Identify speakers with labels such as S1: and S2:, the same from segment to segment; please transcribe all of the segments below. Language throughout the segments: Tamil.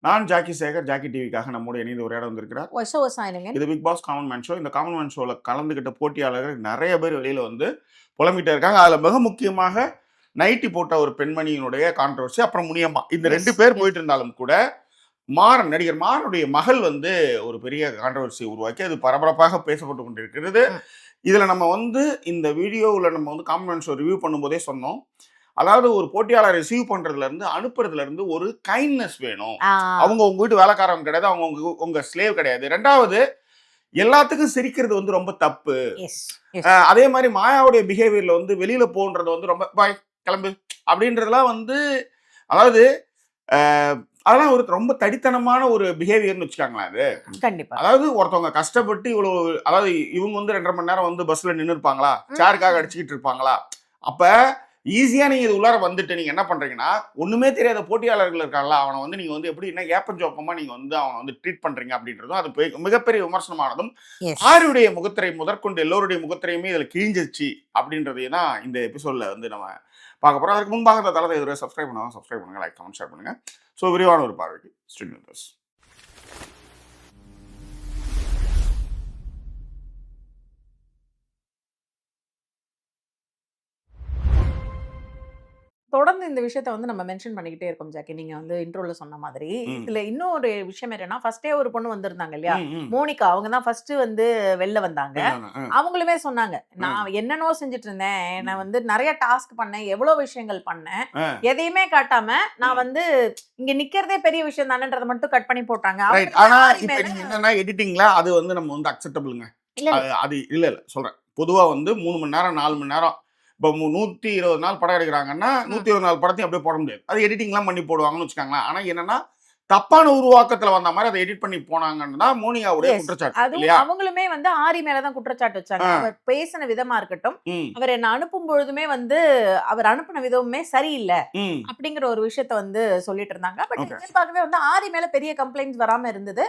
S1: நான் ஜாக்கி சேகர், ஜாக்கி டிவிக்காக நம்மோடு இணைந்து உரையாட வந்திருக்கிறார். இது Bigg Boss common man show. இந்த காமன் மேன் ஷோல கலந்துகிட்ட போட்டியாளர்கள் நிறைய பேர் வெளியில வந்து புலம்பிட்டே இருக்காங்க. அதுல மிக முக்கியமாக நைட்டி போட்ட ஒரு பெண்மணியினுடைய கான்ட்ரவர்சி, அப்புறம் முனியம்மா, இந்த 2 பேர் போயிட்டு இருந்தாலும் கூட மாறன், நடிகர் மாறனுடைய மகள் வந்து ஒரு பெரிய கான்ட்ரவர்சி உருவாக்கி அது பரபரப்பாக பேசப்பட்டு கொண்டிருக்கிறது. இதுல நம்ம வந்து இந்த வீடியோவில் நம்ம வந்து காமன் மேன் ஷோ ரிவ்யூ பண்ணும்போதே சொன்னோம், அதாவது ஒரு போட்டியாளர் ரிசீவ் பண்றதுல இருந்து அனுப்புறதுல இருந்து ஒரு கைண்ட்னஸ் வேணும். அவங்க உங்க வீட்டு வேலைக்காரங்க கிடையாது, அவங்க உங்க ஸ்லேவ் கிடையாது. 2வது, எல்லாத்துக்கும் சிரிக்கிறது வந்து ரொம்ப தப்பு. அதே மாதிரி மாயாவுடைய பிஹேவியர்ல வந்து வெளியில போன்றது வந்து ரொம்ப பாய் கிளம்பு அப்படின்றதுலாம் வந்து, அதாவது அதெல்லாம் ஒரு ரொம்ப தடித்தனமான ஒரு பிஹேவியர்னு வச்சுக்காங்களா அது.
S2: கண்டிப்பா.
S1: அதாவது ஒருத்தவங்க கஷ்டப்பட்டு இவ்வளவு, அதாவது இவங்க வந்து 2.5 மணி நேரம் வந்து பஸ்ல நின்று இருப்பாங்களா, சேருக்காக அடிச்சுக்கிட்டு இருப்பாங்களா. அப்ப ஈஸியா நீங்க இது உள்ளார வந்துட்டு நீங்க என்ன பண்றீங்கன்னா, ஒண்ணுமே தெரியாத போட்டியாளர்கள் இருக்காங்களா, அவனை வந்து நீங்க வந்து எப்படி என்ன ஏப்பஞ்சோப்பமா நீங்க வந்து அவனை வந்து ட்ரீட் பண்றீங்க அப்படின்றதும் அது மிகப்பெரிய விமர்சனமானதும். ஆருடைய முகத்திரை முதற்கொண்டு எல்லோருடைய முகத்திரையுமே இதுல கிழிஞ்சிருச்சு அப்படின்றதையும் தான் இந்த எபிசோட்ல வந்து நம்ம பார்க்க போறோம். அதுக்கு முன்பாக இந்த தளத்தை இதுவரை சப்ஸ்கிரைப் பண்ணாலும் சப்ஸ்கிரைப் பண்ணுங்க, லைக் கமெண்ட் ஷேர் பண்ணுங்க. ஸோ விரிவான ஒரு பார்வைக்கு ஸ்டூடியோஸ்.
S2: தொடர்ந்து இந்த விஷயத்த வந்து நம்ம மென்ஷன் பண்ணிக்கிட்டே இருக்கோம் ஜாக்கி. நீங்க வந்து இன்ட்ரோல சொன்ன மாதிரி இதுல இன்னும் ஒரு விஷயம் என்னன்னா, ஃபர்ஸ்டே ஒரு பொண்ணு வந்திருந்தாங்க இல்லையா, மோனிகா. அவங்க தான் ஃபர்ஸ்ட் வந்து வெளில வந்தாங்க. அவங்களுமே சொன்னாங்க, நான் என்னென்னோ செஞ்சுட்டு இருந்தேன், நான் வந்து நிறைய டாஸ்க் பண்ணேன், எவ்வளவு விஷயங்கள் பண்ணேன், எதையுமே காட்டாம நான் வந்து இங்க நிக்கிறதே பெரிய விஷயம் தானேன்றதை மட்டும் கட் பண்ணி போட்டாங்க.
S1: ஆனா இப்ப நீங்க என்னன்னா எடிட்டிங்ல அது வந்து நம்ம வந்து அக்செப்டபிள்ங்க. அது இல்ல சொல்றேன், பொதுவா வந்து 3 மணி நேரம் 4 மணி நேரம் இப்போ 120 நாள் படம் எடுக்கிறாங்கன்னா 120 நாள் படத்தையும் அப்படியே போட முடியாது. அது எடிட்டிங்லாம் பண்ணி போடுவாங்கன்னு வச்சுக்காங்களேன். ஆனா என்னன்னா, தப்பான உருவாக்கத்துல வந்த மாதிரி அதை எடிட் பண்ணி போனாங்கன்னு தான் மோனிகாவுடைய குற்றச்சாட்டு இல்லையா.
S2: அவங்களுமே வந்து ஆரி மேலதான் குற்றச்சாட்டு வச்சாங்க. அவர் பேசின விதமா இருக்கட்டும், அவர் என்ன அனுப்பும் பொழுதுமே வந்து அவர் அனுப்பின விதமுமே சரியில்லை அப்படிங்கிற ஒரு விஷயத்த வந்து சொல்லிட்டு இருந்தாங்க. பட் எதிர்பார்க்கவே வந்து ஆரி மேல பெரிய கம்ப்ளைண்ட்ஸ் வராம இருந்தது.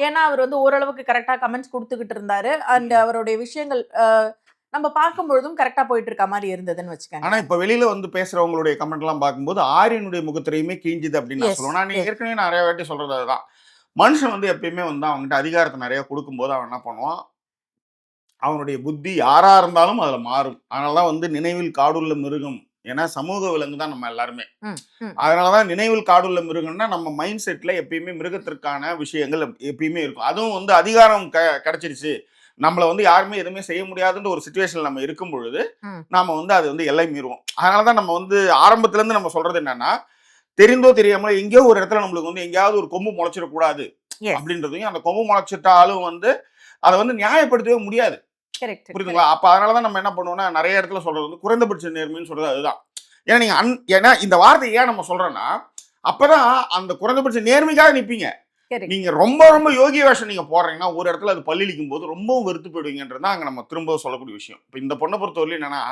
S2: ஏன்னா அவர் வந்து ஓரளவுக்கு கரெக்டா கமெண்ட்ஸ் கொடுத்துக்கிட்டு இருந்தாரு. அண்ட் அவருடைய விஷயங்கள் நம்ம பார்க்கும்பொழுதும் கரெக்டா போயிட்டு இருக்க மாதிரி இருந்ததுன்னு வச்சுக்கோங்க.
S1: ஆனா இப்ப வெளியில வந்து பேசுறவங்களுடைய கமெண்ட் எல்லாம் பார்க்கும்போது ஆரியனுடைய முகத்திரையுமே கிழிஞ்சுது அப்படின்னு நான் சொல்லுவேன். நான் ஏற்கனவே நிறைய வாட்டி சொல்றது அதுதான். மனுஷன் வந்து எப்பயுமே வந்து அவங்ககிட்ட அதிகாரத்தை நிறைய கொடுக்கும்போது அவன் என்ன பண்ணுவான், அவனுடைய புத்தி யாரா இருந்தாலும் அதுல மாறும். அதனாலதான் வந்து நினைவில் காடுள்ள மிருகம், ஏன்னா சமூக விலங்கு தான் நம்ம எல்லாருமே. அதனாலதான் நினைவில் காடுள்ள மிருகம்னா நம்ம மைண்ட் செட்ல எப்பயுமே மிருகத்திற்கான விஷயங்கள் எப்பயுமே இருக்கும். அதுவும் வந்து அதிகாரம் கிடைச்சிருச்சு, நம்மளை வந்து யாருமே எதுவுமே செய்ய முடியாதுன்ற ஒரு சிச்சுவேஷன்ல நம்ம இருக்கும் பொழுது நாம வந்து அது வந்து எல்லை மீறுவோம். அதனாலதான் நம்ம வந்து ஆரம்பத்துல இருந்து நம்ம சொல்றது என்னன்னா, தெரிந்தோ தெரியாமல எங்கேயோ ஒரு இடத்துல நம்மளுக்கு வந்து எங்கேயாவது ஒரு கொம்பு முளைச்சிடக்கூடாது அப்படின்றதையும், அந்த கொம்பு முளைச்சிட்டாலும் வந்து அதை வந்து நியாயப்படுத்தவே முடியாது. புரியுதுங்களா? அப்ப அதனாலதான் நம்ம என்ன பண்ணுவோம்னா, நிறைய இடத்துல சொல்றது வந்து குறைந்தபட்ச நேர்மைன்னு சொல்றது அதுதான். ஏன்னா நீங்க ஏன்னா இந்த வார்த்தை ஏன் நம்ம சொல்றோம்னா, அப்பதான் அந்த குறைந்தபட்ச நேர்மைக்காக நிப்பீங்க. நீங்க ரொம்ப ரொம்ப யோகிய வேஷம் நீங்க போடுறீங்கன்னா ஒரு இடத்துல அது பல்லிழிக்கும் போது ரொம்பவும் வெறுத்து போயிடுவீங்கன்றது அங்க நம்ம திரும்ப சொல்லக்கூடிய விஷயம். இப்ப இந்த பொண்ணை பொறுத்தவரையிலும் என்னன்னா,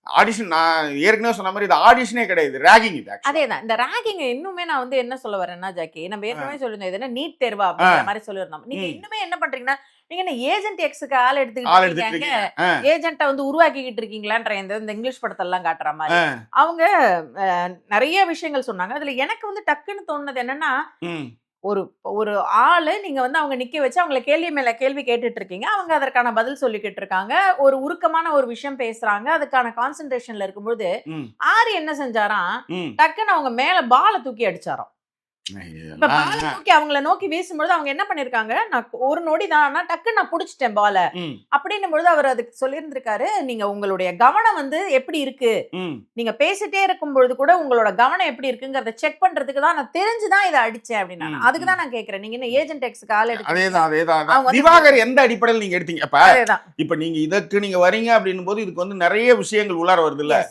S1: ஆடிஷன், நான் ஏற்கனவே சொன்ன மாதிரி இது ஆடிஷனே கிடையாது, ராகிங். இது
S2: அதேதான். இந்த ராகிங் இன்னுமே நான் வந்து என்ன சொல்ல வரேன்னா ஜாக்கி, நம்ம ஏற்கனவே சொல்லிருந்தோம், இது என்ன நீட் தேர்வா அப்படிங்கிற மாதிரி சொல்லிருந்தோம். நீங்க இன்னுமே என்ன பண்றீங்கன்னா, நீங்க என்ன ஏஜென்ட் எக்ஸுக்கு ஆள் எடுத்துக்கிட்டு ஏஜென்ட்டை வந்து உருவாக்கிக்கிட்டு இருக்கீங்களான்ற இந்த இங்கிலீஷ் படத்தெல்லாம் காட்டுற மாதிரி அவங்க நிறைய விஷயங்கள் சொன்னாங்க. அதுல எனக்கு வந்து டக்குன்னு தோணுனது என்னன்னா, ஒரு ஒரு ஆளு நீங்க வந்து அவங்க நிக்க வச்சு அவங்களை கேள்வி மேல கேள்வி கேட்டுட்டு இருக்கீங்க, அவங்க அதற்கான பதில் சொல்லிக்கிட்டு இருக்காங்க, ஒரு உருக்கமான ஒரு விஷயம் பேசுறாங்க, அதுக்கான கான்சென்ட்ரேஷன்ல இருக்கும்போது ஆரி என்ன செஞ்சாராம், டக்குன்னு அவங்க மேல பால தூக்கி அடிச்சாராம். அவங்களை நோக்கி வீசும்போது அவங்க என்ன பண்ணிருக்காங்க, நான் ஒரு நொடி தான் டக்கு நான் புடிச்சிட்டேன் பால அப்படின்னும் பொழுது அவர் அதுக்கு சொல்லியிருந்திருக்காரு, நீங்க உங்களுடைய கவனம் வந்து எப்படி இருக்கு, நீங்க பேசிட்டே இருக்கும் பொழுது கூட உங்களோட கவனம் எப்படி இருக்குங்கிறத செக் பண்றதுக்கு தான் நான் தெரிஞ்சுதான் இதை அடிச்சேன் அப்படின்னா. அதுக்குதான் நான் கேட்கிறேன், நீங்க என்ன ஏஜென்ட் எக்ஸ்க்கு ஆள்
S1: எடுத்து திவாகர் எந்த அடிப்படையில் நீங்க எடுத்தீங்க? இப்ப நீங்க இதற்கு நீங்க வரீங்க அப்படின்னும் போது இதுக்கு வந்து நிறைய விஷயங்கள் உள்ளார வருது இல்ல.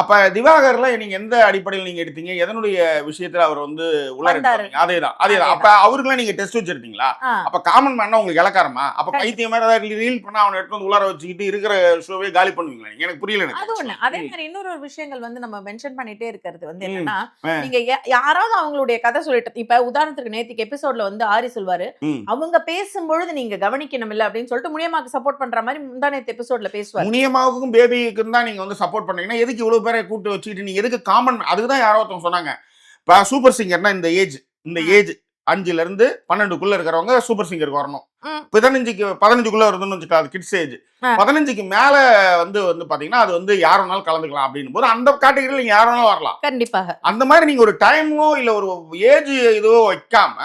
S1: அப்ப திவாகர்ல நீங்க எந்த அடிப்படையில் நீங்க எடுத்தீங்க, எதனுடைய விஷயத்துல அவர் வந்து அதேதான். அப்ப அவருக்குலாம் நீங்க டெஸ்ட் வச்சிருக்கீங்களா? அப்ப காமன் மேன் உங்களுக்கு இலக்காரமா? அப்ப பைத்தியம் மாதிரி ஏதாவது ரீல் பண்ணா அவனை எடுத்து வந்து உள்ளார வச்சுக்கிட்டு இருக்கிற ஷோவே காலி பண்ணுவீங்களா? எனக்கு புரியல.
S2: அது ஒண்ணு. அதே மாதிரி இன்னொரு விஷயங்கள் வந்து நம்ம மென்ஷன் பண்ணிட்டே இருக்கிறது வந்து என்னன்னா, நீங்க யாராவது அவங்களுடைய கதை சொல்லிட்டு, இப்ப உதாரணத்துக்கு நேத்திக்கு எபிசோட்ல வந்து ஆரி சொல்வாரு, அவங்க பேசும்பொழுது நீங்க கவனிக்கணும் இல்ல அப்படின்னு சொல்லிட்டு முனியம்மாக்கு சப்போர்ட் பண்ற மாதிரி முந்தானேத்து எபிசோட்ல பேசுவாரு.
S1: முனியம்மாவுக்கும் பேபிக்கும் தான் நீங்க வந்து சப்போர்ட் பண்ணீங்கன்னா எதுக்கு இவ்வளவு பேரை கூட்டு வச்சுக்கிட்டு நீங்க எதுக்கு காமன்? அதுக்குதான் யாரோ ஒருத்தவங்க சொன்னாங்க, சூப்பர் சிங்கர்னா இந்த ஏஜ் 5ல இருந்து 12க்குள்ள இருக்கிறவங்க சூப்பர் சிங்கருக்கு வரணும். 15க்குள்ள வருதுன்னு வச்சுக்கோ, அது கிட்ஸ் ஏஜ். 15க்கு மேல வந்து பாத்தீங்கன்னா அது வந்து யார் வேணாலும் கலந்துக்கலாம் அப்படின்னு போது அந்த கேட்டகரியில நீங்க யார் வேணாலும் வரலாம்.
S2: கண்டிப்பாக.
S1: அந்த மாதிரி நீங்க ஒரு டைமோ இல்ல ஒரு ஏஜ் இதுவோ வைக்காம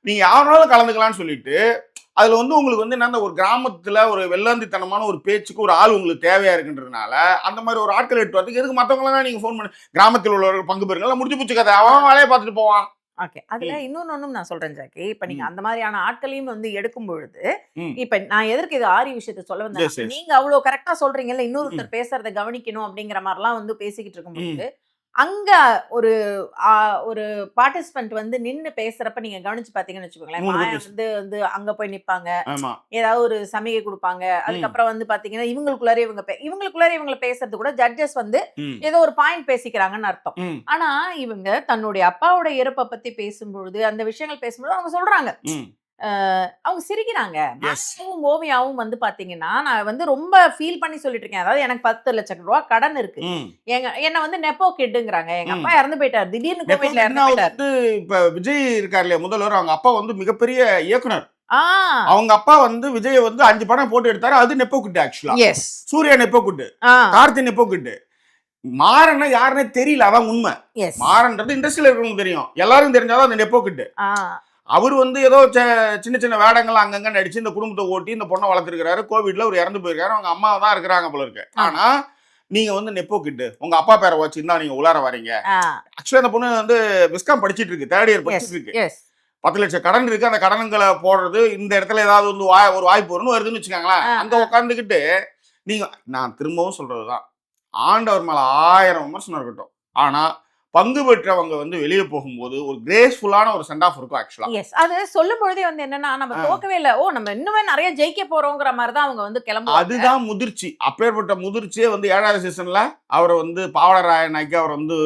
S1: நீங்க யார் வேணாலும் கலந்துக்கலாம்னு சொல்லிட்டு அதுல வந்து உங்களுக்கு வந்து என்ன, ஒரு கிராமத்துல ஒரு வெள்ளாந்தித்தனமான ஒரு பேச்சுக்கு ஒரு ஆள் உங்களுக்கு தேவையா இருக்குன்றதுனால அந்த மாதிரி ஒரு ஆட்கள் எடுத்து வரதுக்கு எதுக்கு மத்தவங்க தான் நீங்க ஃபோன் பண்ணி கிராமத்தில் உள்ளவர்கள் பங்கு பெறுங்க, முடிஞ்சு போச்சு கதை, அவன் வேலையை பார்த்துட்டு போவான்.
S2: ஓகே. அதுல இன்னொன்னும் நான் சொல்றேன் ஜாக்கி. இப்ப நீங்க அந்த மாதிரியான ஆட்களையும் வந்து எடுக்கும் பொழுது இப்ப நான் எதற்கு இது ஆரி விஷயத்தை சொல்ல வந்தேன், நீங்க அவ்வளவு கரெக்டா சொல்றீங்கல்ல, இன்னொருத்தர் பேசுறதை கவனிக்கணும் அப்படிங்கிற மாதிரிலாம் வந்து பேசிக்கிட்டு இருக்கும்போது அங்க ஒரு ஒரு பார்ட்டிசிபென்ட் வந்து நின்னு பேசுறப்ப நீங்க கவனிச்சு பாத்தீங்கன்னு வச்சுக்கோங்களேன், மாயா வந்து அங்க போய் நிப்பாங்க, ஏதாவது ஒரு சமிகை கொடுப்பாங்க. அதுக்கப்புறம் வந்து பாத்தீங்கன்னா இவங்களுக்குள்ளாரே இவங்களை பேசுறது கூட ஜட்ஜஸ் வந்து ஏதோ ஒரு பாயிண்ட் பேசிக்கிறாங்கன்னு அர்த்தம். ஆனா இவங்க தன்னுடைய அப்பாவோட இறப்பை பத்தி பேசும்பொழுது அந்த விஷயங்கள் பேசும்போது அவங்க சொல்றாங்க, அவங்க சிரிக்கிறாங்க. ஓவியாவும் வந்து பாத்தீங்கன்னா நான் வந்து ரொம்ப ஃபீல் பண்ணி சொல்லிட்டு இருக்கேன். அதாவது எனக்கு 10 லட்சம் ரூபாய் கடன் இருக்கு, என்ன வந்து நெப்போ கிட்டுங்கிறாங்க. எங்க அப்பா இறந்து போயிட்டாரு, திடீர்னு கோவிட்ல இறந்து போயிட்டாரு.
S1: இப்ப விஜய் இருக்காரு இல்லையா முதல்வர், அவங்க அப்பா வந்து மிகப்பெரிய இயக்குனர். அவங்க அப்பா வந்து விஜய் வந்து 5 படம் போட்டு எடுத்தாரு, அது நெப்போ கிட்டு. ஆக்சுவலா சூர்யா நெப்போ கிட்டு, கார்த்தி நெப்போ கிட்டு. மாறன்னா யாருன்னே தெரியல, அதான் உண்மை. மாறன்றது இண்டஸ்ட்ரியில இருக்கிறவங்க தெரியும், எல்லாரும் தெரிஞ்சாலும் அந்த நெப்போ கிட்டு. அவர் வந்து ஏதோ சின்ன சின்ன வேடங்கள் அங்கங்க நடிச்சு இந்த குடும்பத்தை ஓட்டி இந்த பொண்ணை வளர்த்துருக்காரு. கோவிட்ல ஒரு இறந்து போயிருக்காரு, அவங்க அம்மா தான் இருக்கிறாங்க போல இருக்கு. ஆனா நீங்க வந்து நெப்போ கிட்டு உங்க அப்பா பேரை வச்சுருந்தா நீங்க உள்ளார வரீங்க. ஆக்சுவலா அந்த பொண்ணு வந்து விஸ்காம் படிச்சிட்டு இருக்கு, 3rd இயர் படிச்சிட்டு இருக்கு. 10 லட்சம் கடன் இருக்கு, அந்த கடன்களை போடுறது இந்த இடத்துல ஏதாவது வந்து ஒரு வாய்ப்பு வரும்னு வருதுன்னு வச்சுக்காங்களேன். அங்க உட்காந்துக்கிட்டு நீங்க, நான் திரும்பவும் சொல்றதுதான், ஆண்டவர் மேல 1000 விமர்சனம் இருக்கட்டும், ஆனா பங்கு பெற்றவங்க வந்து வெளியே போகும்போது ஒரு கிரேஸ்ஃபுல்லான ஒரு சென்ட் ஆஃப் இருக்கும். ஆக்சுவலா
S2: அது சொல்லும் பொழுதே வந்து என்னன்னா நம்ம தோக்கவே இல்ல, நம்ம இன்னுமே நிறைய ஜெயிக்க போறோங்கிற மாதிரி தான் அவங்க வந்து கிளம்புவாங்க.
S1: அதுதான் முதிர்ச்சி. அப்பேற்பட்ட முதிர்ச்சியே வந்து 7வது சீசன்ல அவரை வந்து பாவலராயனாக்கி அவர் வந்து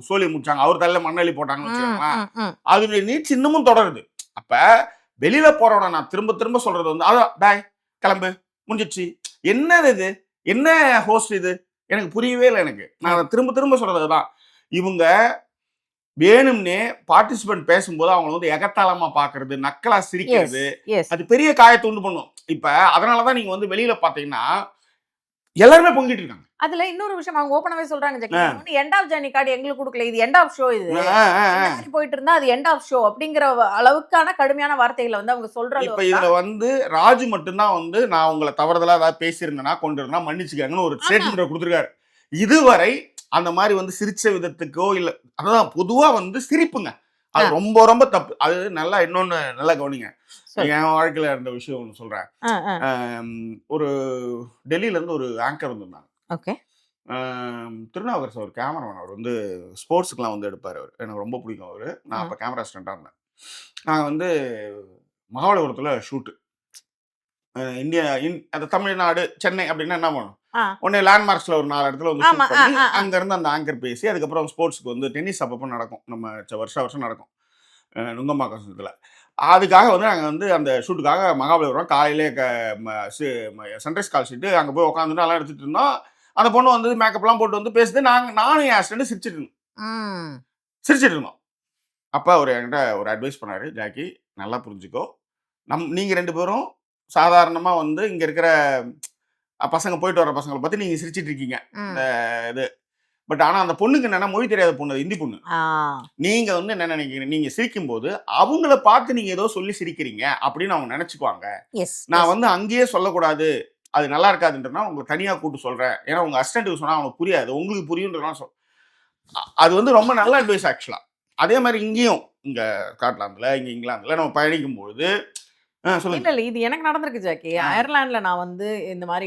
S1: சோழி முடிச்சாங்க, அவர் தலையில மண்ணெளி போட்டாங்கன்னு வச்சுக்கோங்களேன். அதனுடைய நீட்சி இன்னமும் தொடருது. அப்ப வெளியில போறவன நான் திரும்ப திரும்ப சொல்றது வந்து அதான், டாய் கிளம்பு முடிஞ்சிச்சு, என்னது இது, என்ன ஹோஸ்ட் இது, எனக்கு புரியவே இல்லை. எனக்கு நான் திரும்ப திரும்ப சொல்றதுதான், இவங்க வேணும்னே பார்ட்டிசிபென்ட் பேசும்போது அவங்க வந்து எகத்தாளமா பாக்குறது, நக்கலா சிரிக்கிறது, அது பெரிய காயத்தை உண்டு பண்ணும். இப்ப அதனாலதான் நீங்க வந்து வெளியில பாத்தீங்கன்னா எல்லாருமே பொங்கிட்டு இருக்காங்க.
S2: அதுல இன்னொரு விஷயம் அவங்க ஓபனாவே சொல்றாங்க, எண்ட் ஆஃப் ஜர்னி கார்டு எங்களுக்கு கொடுக்கல, இது எண்ட் ஆஃப் ஷோ, இது போயிட்டு இருந்தா அது எண்ட் ஆஃப் ஷோ அப்படிங்கிற அளவுக்கான கடுமையான வார்த்தைகளை வந்து அவங்க சொல்றாங்க.
S1: இப்ப இதுல வந்து ராஜு மட்டும்தான் வந்து நான் உங்களை தவறுதலா ஏதாவது பேசியிருந்தேன்னா கொண்டு இருந்தா மன்னிச்சுக்காங்கன்னு ஒரு ஸ்டேட்மெண்ட் கொடுத்துருக்காரு. இதுவரை அந்த மாதிரி வந்து சிரிச்ச விதத்துக்கோ இல்ல, அதான் பொதுவா வந்து சிரிப்புங்க, அது ரொம்ப ரொம்ப தப்பு. அது நல்லா இன்னொன்னு நல்லா கவனிங்க, என் வாழ்க்கையில இருந்த விஷயம் ஒன்று சொல்றேன். ஒரு டெல்லியில இருந்து ஒரு ஆங்கர் வந்திருந்தாங்க. திருநாவுக்கரசு ஒரு கேமராமேன், அவர் வந்து ஸ்போர்ட்ஸுக்குலாம் வந்து எடுப்பார். அவர் எனக்கு ரொம்ப பிடிக்கும். அவர், நான் அப்போ கேமரா அசிஸ்டண்டாக இருந்தேன். நாங்கள் வந்து மகாபலிபுரத்தில் ஷூட்டு, இந்தியா அந்த தமிழ்நாடு சென்னை அப்படின்னா என்ன பண்ணும், உடனே லேண்ட்மார்க்ஸ்ல ஒரு 4 இடத்துல வந்து ஷூட் பண்ணி அங்க இருந்து அந்த ஆங்கர் பேசி அதுக்கப்புறம் ஸ்போர்ட்ஸ்க்கு வந்து டென்னிஸ் அப்பப்போ நடக்கும், நம்ம வருஷம் நடக்கும் நுங்கம்பாக்கத்துல. அதுக்காக வந்து நாங்கள் வந்து அந்த ஷூட்டுக்காக மகாபலிபுரம் காலையிலே சன்ரைஸ் கால் ஷீட்டு அங்கே போய் உட்காந்துட்டு எல்லாம் எடுத்துட்டு இருந்தோம். அந்த பொண்ணு வந்து மேக்கப்லாம் போட்டு வந்து பேசுது, நானும் என் ஹஸ்பண்ட் சிரிச்சிட்டு இருந்தோம். அப்போ அவர் என்கிட்ட ஒரு அட்வைஸ் பண்ணாரு, ஜாக்கி நல்லா புரிஞ்சுக்கோ, நீங்க 2 பேரும் சாதாரணமா வந்து இங்க இருக்கிற பசங்க போயிட்டு வர பசங்களை பத்தி நீங்க சிரிச்சிட்டு இருக்கீங்க இந்த இது, பட் ஆனா அந்த பொண்ணுக்கு என்னன்னா மொழி தெரியாத பொண்ணு, இந்தி பொண்ணு. நீங்க வந்து என்ன நினைக்கிறீங்க, நீங்க சிரிக்கும் போது அவங்கள பார்த்து நீங்க ஏதோ சொல்லி சிரிக்கிறீங்க அப்படின்னு அவங்க நினைச்சுக்குவாங்க. நான் வந்து அங்கேயே சொல்லக்கூடாது, அது நல்லா இருக்காதுன்றனா உங்களுக்கு தனியா கூப்பிட்டு சொல்றேன், ஏன்னா உங்க அசிஸ்டன்ட்டுக்கு சொன்னா அவங்களுக்கு புரியாது, உங்களுக்கு புரியுன்றதான் அது வந்து ரொம்ப நல்ல அட்வைஸ் ஆக்சுவலா. அதே மாதிரி இங்கேயும் இங்க ஸ்காட்லாந்துல இங்க இங்கிலாந்துல நம்ம பயணிக்கும் பொழுது
S2: இல்ல இது எனக்கு நடந்திருக்கு ஜாக்கி. அயர்லாந்துல நான் வந்து இந்த மாதிரி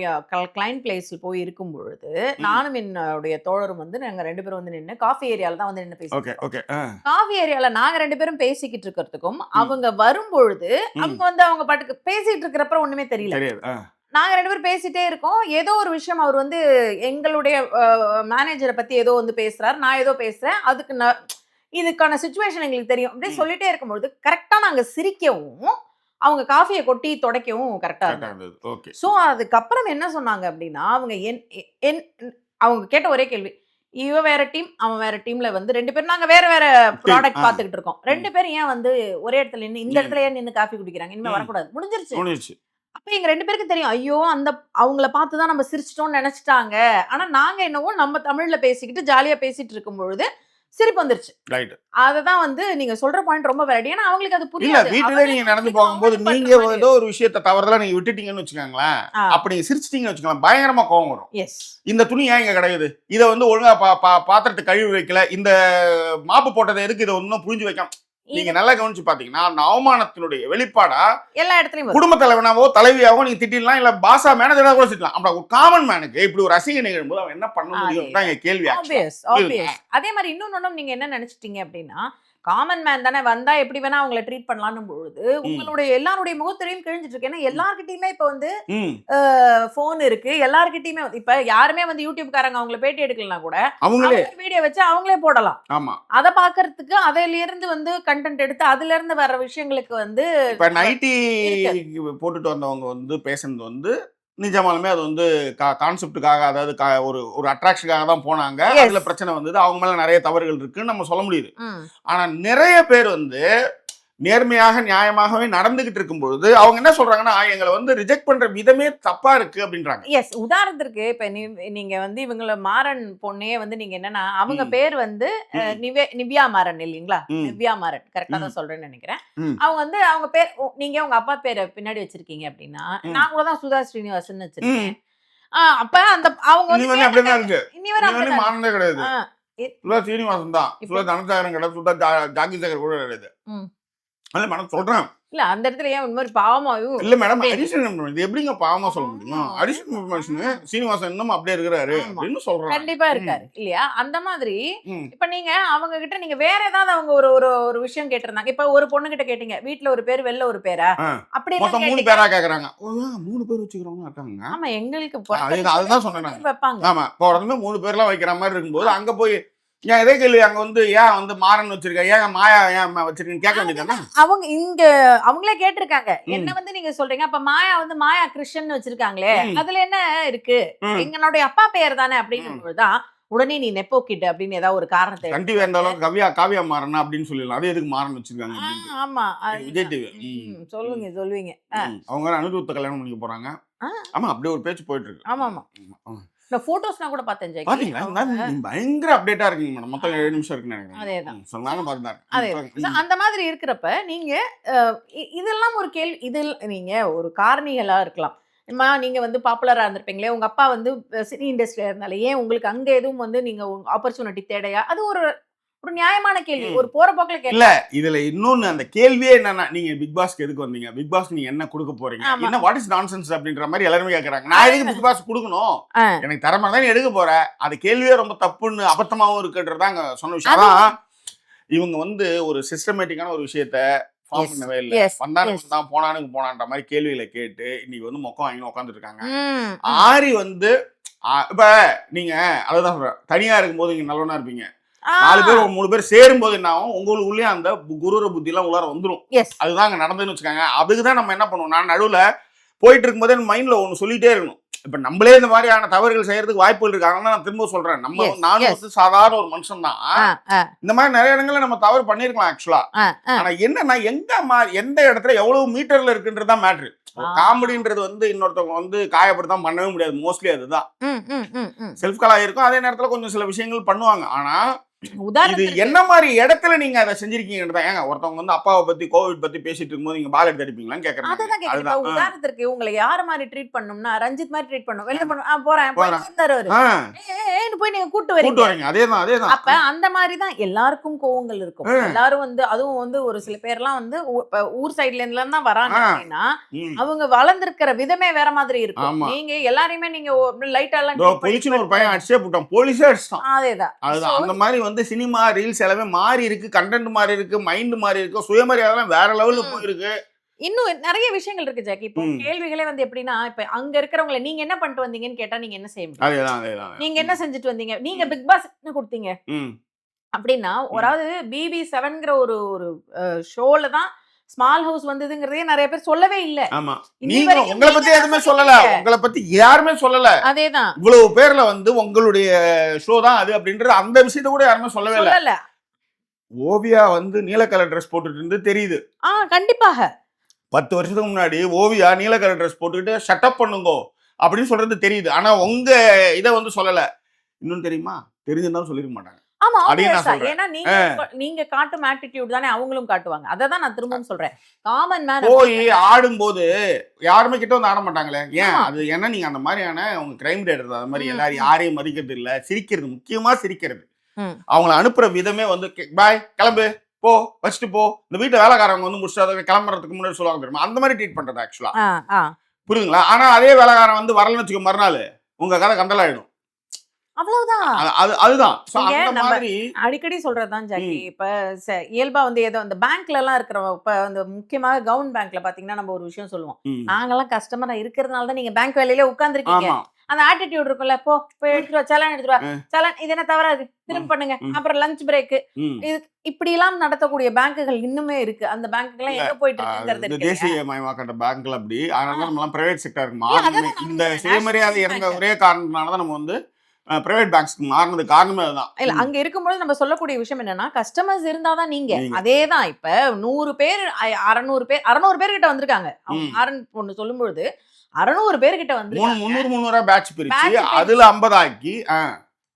S2: கிளைண்ட் பிளேஸ்ல போய் இருக்கும் பொழுது நானும் என்னுடைய தோழரும் வந்து நாங்க 2 பேரும் வந்து நின்று காஃபி ஏரியால தான் வந்து நின்று பேசிட்டோம். காஃபி ஏரியால நாங்க 2 பேரும் பேசிக்கிட்டு இருக்கிறதுக்கும் அவங்க வரும்பொழுது அவங்க வந்து அவங்க பாட்டுக்கு பேசிட்டு இருக்கிறப்ப ஒண்ணுமே தெரியல. நாங்க 2 பேரும் பேசிட்டே இருக்கோம், ஏதோ ஒரு விஷயம் அவர் வந்து எங்களுடைய மேனேஜரை பத்தி ஏதோ வந்து பேசுறாரு, நான் ஏதோ பேசுறேன், அதுக்கு இதுக்கான சிச்சுவேஷன் எங்களுக்கு தெரியும். அப்படியே சொல்லிட்டே இருக்கும்பொழுது கரெக்டா நாங்க சிரிக்கவும் அவங்க காஃபியை கொட்டி துடைக்கவும் கரெக்டா இருந்தது. ஸோ அதுக்கப்புறம் என்ன சொன்னாங்க அப்படின்னா, அவங்க அவங்க கேட்ட ஒரே கேள்வி, இவ வேற டீம், அவன் வேற டீம்ல வந்து 2 பேரும் நாங்க வேற வேற ப்ராடக்ட் பாத்துக்கிட்டு இருக்கோம். 2 பேரும் ஏன் வந்து ஒரே இடத்துல நின்னு இந்த இடத்துல ஏன் நின்னு காஃபி குடிக்கிறாங்க? இனிமே வரக்கூடாது. முடிஞ்சிருச்சு.
S1: முடிஞ்சிருச்சு.
S2: அப்ப எங்க 2 பேருக்கும் தெரியும். ஐயோ! அவங்கள பார்த்து தான் நம்ம சிரிச்சிட்டோம்னு நெனச்சுட்டாங்க. ஆனா நாங்க என்னவோ நம்ம தமிழ்ல பேசிக்கிட்டு ஜாலியா பேசிட்டு இருக்கும்பொழுது சிரிப்பு வந்துருச்சு.
S1: ரைட்.
S2: அததான் வந்து நீங்க சொல்ற பாயிண்ட் ரொம்ப வேலிட். ஏன்னா அவங்களுக்கு அது
S1: இல்ல
S2: புரியாது.
S1: வீட்டுல நீங்க நடந்து போகும்போது நீங்க ஏதோ ஒரு விஷயத்த தவறுதலா நீங்க விட்டுட்டீங்கன்னு வச்சுக்கோங்களேன். அப்ப நீங்க சிரிச்சிட்டீங்கன்னு வச்சுக்கோங்களேன், பயங்கரமா கோவம் வரும்.
S2: எஸ்.
S1: இந்த துணி ஏன் இங்க கிடையாது, இதை வந்து ஒழுங்கா பாத்திரத்தை கழுவி வைக்கல, இந்த மாப்பு போட்டதை எதுக்கு, இதை ஒன்னும் புரிஞ்சு வைக்காம. நீங்க நல்லா கவனிச்சு பாத்தீங்கன்னா அந்த அவமானத்தினுடைய வெளிப்பாடா
S2: எல்லா இடத்துலயும்
S1: குடும்ப தலைவனாவோ தலைவியாவோ நீங்க திட்டிடலாம், இல்ல பாசா மேனேஜரா கூட திட்டலாம். அப்ப ஒரு காமன் மேனுக்கு இப்படி ஒரு அசிங்க நிகழும் போது அவன் என்ன பண்ண முடியும் தான் கேள்வி.
S2: அதே மாதிரி இன்னொன்னும் நீங்க என்ன நினைச்சிட்டீங்க அப்படின்னா, காமன் மேன் தானே, வந்தா எப்படி வேணா அவங்கள ட்ரீட் பண்ணலாம்னு பொழுது உங்களுடைய எல்லாருடைய முகத்திரையும் கிழிஞ்சிட்டு இருக்கு. ஏன்னா எல்லார்கிட்டயுமே இப்ப வந்து போன் இருக்கு, எல்லார்கிட்டயுமே இப்ப யாருமே வந்து யூடியூப்காரங்க அவங்கள பேட்டி எடுக்கலனா கூட அவங்களே வீடியோ வச்சு அவங்களே போடலாம்.
S1: ஆமா,
S2: அத பாக்குறதுக்கு அதுல இருந்து வந்து கண்டென்ட் எடுத்து அதுல இருந்து வர விஷயங்களுக்கு வந்து
S1: இப்ப நைட்டி போட்டுட்டு வந்தவங்க வந்து பேசுனது வந்து நிஜமாலுமே அது வந்து கான்செப்டுக்காக, அதாவது ஒரு அட்ராக்ஷனுக்காக தான் போனாங்க. அதுல பிரச்சனை வந்தது, அவங்க மேல நிறைய தவறுகள் இருக்குன்னு நம்ம சொல்ல முடியுது. ஆனா நிறைய பேர் வந்து நேர்மையாக நியாயமாகவே நடந்துகிட்டு இருக்கும்போது அவங்க என்ன சொல்றாங்கன்னா, எங்களை வந்து ரிஜெக்ட் பண்ற விதமே தப்பா இருக்கு அப்படின்றாங்க.
S2: எஸ். உதாரணத்துக்கு இப்ப நீங்க வந்து இவங்கள மாறன் பொண்ணே வந்து நீங்க என்னன்னா, அவங்க பேர் வந்து நிவ்யா மாறன் இல்லீங்களா? நிவ்யா மாறன் கரெக்டா தான் சொல்றேன்னு நினைக்கிறேன். அவங்க வந்து அவங்க பேர் நீங்க உங்க அப்பா பேரை பின்னாடி வச்சிருக்கீங்க அப்படின்னா, நான் கூட தான் சுதா ஸ்ரீனிவாசன் வச்சிருக்கேன். அப்ப அந்த அவங்க வந்து
S1: அப்படிதான் இருக்கு. இன்னி மாறனே கிடையாது, சுதா ஸ்ரீனிவாசன் தான். சுதா தனசாகரன் கிடையாது, சுதா ஜாக்கி சேகர் கூட கிடையாது. இல்ல மேடம் சொல்றேன்.
S2: இல்ல அந்த இடத்துல ஏன் இந்த மாதிரி பாவமா
S1: இல்ல மேடம், அடிஷனல் இது எப்படிங்க பாவமா சொல்ல முடியும்? அடிஷனல் இன்ஃபர்மேஷன் சீனிவாசன் இன்னும் அப்படியே இருக்கிறாரு அப்படின்னு சொல்றாங்க.
S2: கண்டிப்பா இருக்காரு இல்லையா? அந்த மாதிரி இப்ப நீங்க அவங்க கிட்ட நீங்க வேற ஏதாவது அவங்க ஒரு ஒரு விஷயம் கேட்டிருந்தாங்க. இப்ப ஒரு பொண்ணு கிட்ட கேட்டீங்க, வீட்ல ஒரு பேர் வெளில ஒரு பேரா, அப்படி
S1: மொத்தம் 3 பேரா கேக்குறாங்க. 3 பேர் வச்சுக்கிறவங்க இருக்காங்க.
S2: ஆமா, எங்களுக்கு
S1: அதுதான் சொன்னேன்
S2: வைப்பாங்க.
S1: ஆமா, இப்போ 3 பேர்லாம் வைக்கிற மாதிரி இருக்கும்போது அங்க போய் ஏன் இதே கேள்வி அங்க வந்து ஏன் வந்து மாறன் வச்சிருக்க, ஏன் மாயா ஏன் வச்சிருக்கீங்கன்னு கேட்க வேண்டியதானே?
S2: அவங்க இங்க அவங்களே கேட்டிருக்காங்க. என்ன வந்து நீங்க சொல்றீங்க, அப்ப மாயா வந்து மாயா கிருஷ்ணன் வச்சிருக்காங்களே, அதுல என்ன இருக்கு, எங்களுடைய அப்பா பெயர் தானே அப்படிங்கும்போதுதான் உடனே நீ நெப்போ கிட் அப்படின்னு ஏதாவது ஒரு காரணத்தை
S1: கண்டி வேண்டாலும் காவியா மாறன் அப்படின்னு சொல்லலாம். அது எதுக்கு மாறன் வச்சிருக்காங்க?
S2: ஆமா,
S1: விஜய் டிவி
S2: சொல்லுவீங்க.
S1: அவங்க அனிருத்த கல்யாணம் பண்ணிக்க போறாங்க. ஆமா, அப்படியே ஒரு பேச்சு போயிட்டு இருக்கு.
S2: ஆமா ஆமா, நான் போட்டோஸ்லாம் கூட பார்த்தேன் ஜெயக்கி.
S1: பாத்தீங்களா? பயங்கர அப்டேட்டா இருக்கீங்க மேடம். மொத்தம் 7 நிமிஷம் இருக்குன்னு நினைக்கிறேன்.
S2: அதேதான்
S1: சொன்னாலும் பார்த்தேன்.
S2: அதேதான். அந்த மாதிரி இருக்கிறப்ப நீங்க இதெல்லாம் ஒரு கேள்வி. இதில் நீங்க ஒரு காரணிகளா இருக்கலாம். நீங்க வந்து பாப்புலரா இருந்திருப்பீங்களே, உங்க அப்பா வந்து சினி இண்டஸ்ட்ரியா இருந்தாலே ஏன் உங்களுக்கு அங்க எதுவும் வந்து நீங்க ஆப்பர்ச்சுனிட்டி தேடையா? அது ஒரு நியாயமான கேள்வி. ஒரு போற போக்குல கேள்வி
S1: இல்ல. இதுல இன்னொன்னு அந்த கேள்வியே என்னன்னா, நீங்க பிக் பாஸ்க்கு எதுக்கு வந்தீங்க? பிக் பாஸ் நீங்க என்ன கொடுக்க போறீங்க? என்ன வாட் இஸ் நான்சென்ஸ் அப்படின்ற மாதிரி எல்லாரும் கேக்குறாங்க. நான் எதுக்கு பிக் பாஸ் கொடுக்கணும்? எனக்கு தரமா தான் எடுக்க போறேன். அது கேள்வியே ரொம்ப தப்புன்னு அபத்தமாவும் இருக்குன்றதா அங்க சொன்ன விஷயம். அதான் இவங்க வந்து ஒரு சிஸ்டமேட்டிக்கான ஒரு விஷயத்த ஃபார்ம் பண்ணவே இல்லை. வந்தானுக்கு தான் போனான்ற மாதிரி கேள்விகளை கேட்டு இன்னைக்கு வந்து மொக்கம் வாங்கி உட்காந்துட்டு இருக்காங்க. ஆரி வந்து இப்ப நீங்க அதான் சொல்றேன், தனியா இருக்கும்போது நீங்க நல்லவனா இருப்பீங்க. 4 பேர் 3 பேர் சேரும் போது என்ன ஆகும், உங்களுக்குள்ளேயே அந்த குரூர புத்தி எல்லாம் உள்ளார வந்துரும். அதுதான் அங்க நடந்ததுன்னு வச்சுக்காங்க. அதுக்குதான் நம்ம என்ன பண்ணுவோம், நான் நடுவுல போயிட்டு இருக்கும்போதே மைண்ட்ல ஒண்ணு சொல்லிட்டே இருக்கணும். இப்ப நம்மளே இந்த மாதிரியான தவறுகள் செய்யறதுக்கு வாய்ப்புகள் இருக்காங்கன்னா நான் திரும்ப சொல்றேன், நானும் வந்து சாதாரண ஒரு மனுஷன் தான். இந்த மாதிரி நிறைய இடங்கள்ல நம்ம தவறு பண்ணிருக்கலாம் ஆக்சுவலா. ஆனா என்னன்னா எந்த இடத்துல எவ்வளவு மீட்டர்ல இருக்குன்றதுதான் மேட்ரு. காமெடின்றது வந்து இன்னொருத்தவங்க வந்து காயப்படுத்தாம பண்ணவே முடியாது. மோஸ்ட்லி அதுதான் செல்ஃப் கலா இருக்கும். அதே நேரத்துல கொஞ்சம் சில விஷயங்கள் பண்ணுவாங்க. ஆனா இது என்ன மாதிரி இடத்துல நீங்க அதை செஞ்சிருக்கீங்கன்றதா. ஏங்க ஒருத்தவங்க வந்து அப்பாவை பத்தி கோவிட் பத்தி பேசிட்டு இருக்கும்போது நீங்க பால் எடுத்து அடிப்பீங்களான்னு கேக்குறாங்க.
S2: உதாரணத்துக்கு உங்களை யார மாதிரி ட்ரீட் பண்ணணும்னா ரஞ்சித் மாதிரி ட்ரீட் பண்ணும். வெளில போறேன் போய் நீங்க கூட்டு வரீங்க.
S1: அதேதான்.
S2: அப்ப அந்த மாதிரிதான் எல்லாருக்கும் கோவங்கள் இருக்கும். எல்லாரும் வந்து அதுவும் வந்து ஒரு சில பேர்லாம் வந்து ஊர் சைட்ல இருந்து தான் வராங்க அப்படின்னா அவங்க வளர்ந்திருக்கிற விதமே வேற மாதிரி இருக்கும். நீங்க எல்லாரையுமே நீங்க லைட்டா எல்லாம்
S1: ஒரு பையன் அடிச்சே போட்டான், போலீஸே அடிச்சிட்டான்.
S2: அதேதான்.
S1: அந்த மாதிரி வந்து சினிமா ரீல்ஸ் எல்லாமே மாறி இருக்கு, கண்டென்ட் மாறி இருக்கு, மைண்ட் மாறி இருக்கு, சுயமரியாதை வேற லெவல்ல போயிருக்கு.
S2: இன்னும் நிறைய விஷயங்கள் இருக்கு ஜாக்கி. இப்போ கேள்விகளே வந்து எப்படின்னா, இப்ப அங்க இருக்கிறவங்கள நீங்க என்ன பண்ணிட்டு வந்தீங்கன்னு கேட்டா நீங்க என்ன செய்ய முடியும்? நீங்க என்ன செஞ்சுட்டு வந்தீங்க? நீங்க பிக் பாஸ் என்ன கொடுத்தீங்க அப்படின்னா, அதாவது BB7ங்கிற ஒரு ஷோல தான் ஸ்மால் ஹவுஸ் வந்ததுங்கிறதே நிறைய பேர் சொல்லவே இல்ல.
S1: ஆமா,
S2: இன்னி
S1: நீங்க
S2: வரைக்கும்
S1: உங்களை பத்தி
S2: நீங்க
S1: எதுவுமே
S2: தான்
S1: சொல்லல,
S2: சொல்றீங்க.
S1: உங்களை பத்தி யாருமே சொல்லல.
S2: அதேதான்
S1: இவ்வளவு பேர்ல வந்து உங்களுடைய ஷோ தான் அது அப்படின்றது அந்த விஷயத்த கூட யாருமே சொல்லவே இல்ல.
S2: சொல்லல.
S1: ஓவியா வந்து நீல கலர் ட்ரெஸ் போட்டுட்டு இருந்து தெரியுது.
S2: கண்டிப்பாக
S1: 10 வருஷத்துக்கு முன்னாடி ஓவியா நீல கலர் ட்ரெஸ் போட்டுக்கிட்டு ஷட்டப் பண்ணுங்கோ அப்படின்னு சொல்றது தெரியுது. ஆனா உங்க இதை வந்து சொல்லல. இன்னும் தெரியுமா, தெரிஞ்சிருந்தாலும் சொல்லிருக்க மாட்டாங்க.
S2: ஆமா,
S1: அதையும் நான்
S2: obvious-ஆ.
S1: சொல்றேன்.
S2: ஏன்னா நீங்க காட்டும் ஆட்டிடியூட் தானே அவங்களும் காட்டுவாங்க. அததான் நான் திரும்பவும் சொல்றேன். காமன் மேன்
S1: போய் ஆடும்போது யாருமே கிட்ட வந்து ஆட மாட்டாங்களே, ஏன்?
S2: ஆமா.
S1: அது ஏன்னா நீங்க அந்த மாதிரியான உங்க கிரைம் ரேட்டர் அது மாதிரி
S2: ம்,
S1: எல்லாரும் யாரையும் மதிக்கிறது இல்ல, சிரிக்கிறது, முக்கியமா சிரிக்கிறது.
S2: ம்.
S1: அவங்கள அனுப்புற விதமே வந்து பாய் கிளம்பு போ வச்சுட்டு போ, இந்த வீட்டு வேலைக்காரங்க வந்து முடிச்சு கிளம்புறதுக்கு முன்னாடி சொல்லுவாங்க தெரியுமா, அந்த மாதிரி ட்ரீட் பண்றது ஆக்சுவலா.
S2: ஆ, ஆ.
S1: புரியுதுங்களா? ஆனா அதே வேலைக்காரன் வந்து வரலன்னு வச்சுக்கோ, மறுநாள் உங்க கதை கந்தலாயிடும்.
S2: அவ்வளவுதான்.
S1: அதுதான். So,
S2: நீங்க
S1: அந்த
S2: நம்ம
S1: மாதிரி
S2: அடிக்கடி சொல்றதுதான் ஜாக்கி. இப்ப இயல்பா வந்து ஏதோ அந்த பேங்க்ல எல்லாம் இருக்கிற இப்ப அந்த முக்கியமாக கவர்மெண்ட் பேங்க்ல பாத்தீங்கன்னா நம்ம ஒரு விஷயம் சொல்லுவோம். நாங்கெல்லாம் கஸ்டமரா இருக்கிறதுனால தான் நீங்க பேங்க் வேலையில உட்கார்ந்துருக்கீங்க.
S1: ஆமா,
S2: அந்த ஆட்டிடியூட் இருக்கும்ல, போய் எடுத்துட்டு வா, சலான் எடுத்துட்டு வா, சலான் இது என்ன தவறாது, திரும்ப பண்ணுங்க, அப்புறம் லஞ்ச் பிரேக், இது இப்படி எல்லாம் நடத்தக்கூடிய பேங்குகள் இன்னுமே இருக்கு. அந்த பேங்க்குலாம் எங்க போயிட்டு இருக்குங்கிறது
S1: இந்த
S2: இருக்கு.
S1: தேசிய மயமாக்கப்பட்ட பேங்க்ல அப்படி. அதனால நம்ம எல்லாம் பிரைவேட் செக்டருக்கு
S2: இல்ல, அதான்
S1: மாறணுமே.
S2: நான்
S1: இந்த
S2: சொல்றேன்.
S1: சுயமரியாதை
S2: National
S1: இறந்த
S2: Bank.
S1: ஒரே காரணத்தினாலதான் நம்ம வந்து பிரைவேட் பேங்க்ஸ்க்கு மாறினது காரணமே அதுதான்.
S2: இல்ல, அங்க இருக்கும்போது நம்ம சொல்லக்கூடிய விஷயம் என்னன்னா, கஸ்டமர்ஸ் இருந்தாதான் நீங்க.
S1: நீங்க.
S2: அதேதான். இப்ப 100 பேர் 600 பேர் கிட்ட வந்திருக்காங்க. அவங்க
S1: ம்.
S2: மாறன் ஒண்ணு சொல்லும்பொழுது 600 பேர் கிட்ட வந்திருக்காங்க.
S1: 300 பேட்ச் பிரிச்சு
S2: Batch பிரிச்சு.
S1: அதுல 50 ஆக்கி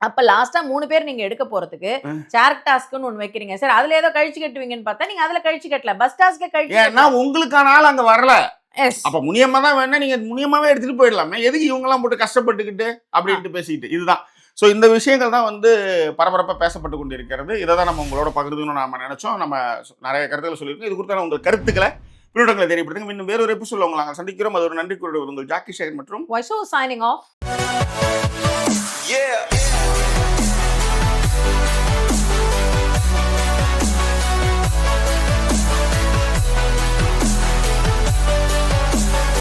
S2: அப்ப லாஸ்டா 3 பேர் நீங்க எடுக்க போறதுக்கு ஷேர் டாஸ்க்னு ஒண்ணு வைக்கிறீங்க. சார் அதுல ஏதோ கழிச்சு கட்டுவீங்கன்னு பார்த்தா நீங்க அதுல கழிச்சு கட்டல. பஸ் டாஸ்க்ல கழிச்சு
S1: ஏன்னா உங்களுக்கான ஆள் அங்க வரல.
S2: எஸ்.
S1: அப்ப முனியமா தான் வேணா, நீங்க முனியமாவே எடுத்துட்டு போயிடலாமே, எதுக்கு இவங்க எல்லாம் போட்டு கஷ்டப்பட்டுக்கிட்டு அப்படின்ட்டு பேசிக்கிட்டு. இதுதான். ஸோ இந்த விஷயங்கள் தான் வந்து பரபரப்பா பேசப்பட்டு கொண்டு இருக்கிறது. இதை தான் நம்ம உங்களோட பகிர்ந்துக்கணும்னு நாம நினைச்சோம். நம்ம நிறைய கருத்துக்களை சொல்லியிருக்கோம். இது குறித்தான உங்கள் கருத்துக்களை பின்னோட்டங்களை தெரியப்படுத்துங்க. இன்னும் வேறொரு எபிசோட்ல உங்களை நாங்கள் சந்திக்கிறோம். அது ஒரு நன்றி கூறுவது உங்கள் ஜாக்கி சேகர் மற்றும்
S2: வாய்ஸ் signing off.
S3: Yeah.